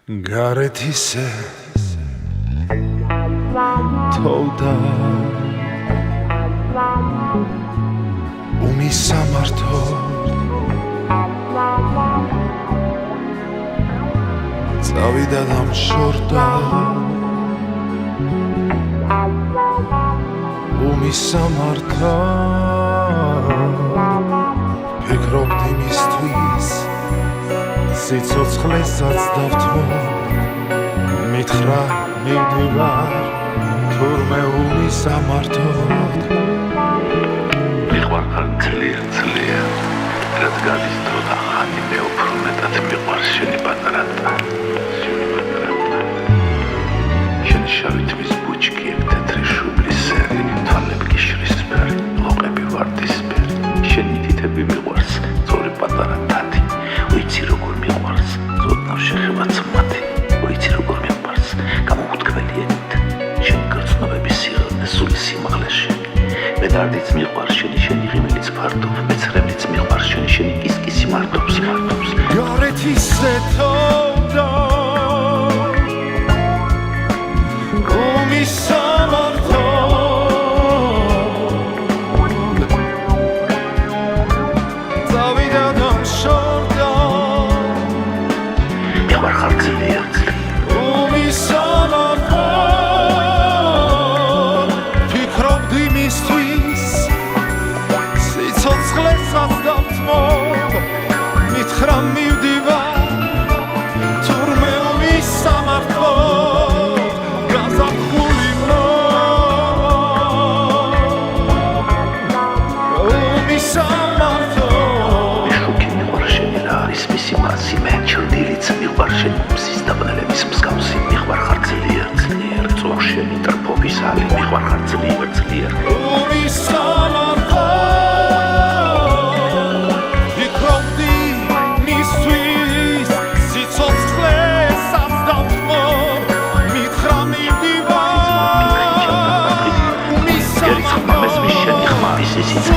გარეთ ისე თოვდა უმისამართო წავიდა და მშორდა უმისამართო ფიქრობდი მისთვის სიცოცხლესაც დავთმო მითხრა მივდივარ თურმე უმისამართოდ მიყვარხარ ძლიერ რაც გადის დრო და ხანი მე უფრო მეტად მიყვარს შენი პატარა შენი შავი თმის ბუჩქიებ თეთრი შუბლის სერი თვალები გიშრისფერი ლოყები ვარდისფერი შენი თითები მიყვარს ძორი პატარა თათი ვიცი როგორ მიყვარს ზოდნავ შეხებაც მათი ვიცი როგორ მიყვარს გამოგუთქმელიანით შენი გრძნობების სიღრმე სული სიმაღლეში მედარდიც მიყვარს შენი ღიმილიც ფართო მეცრემლიც მიყვარს შენი კისკისი მარტობს გარეთ ისე თოვდა უმისამართო წავიდა და მშორდა მიყვარხარ ძლიერ უმისამართო ფიქრობდი მისთვის სიცოცხლესაც დავთმო მითხრა მივდივარ თურმე უმისამართო გაზაფხული უმისამართო შუქი მიყვარს შენი რა არის მისი მასი მე ჩრდილიც მიყვარს შენი მზის დაბნელების მსგავსი მიყვარხარ ძლიერ წუხ შენი ტრფობის ალი მიყვარხარ ძლიერ უმისამართო ფიქრობდი მისთვის სიცოცხლესაც დავთმო მითხრა მივდივარ უმისამართო შენი ხმა ისიც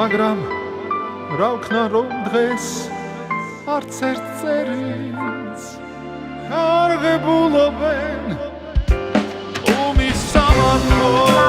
მაგრამ რა ვქნა რომ დღეს არც ერთ წერილს არ ღებულობენ უმისამართო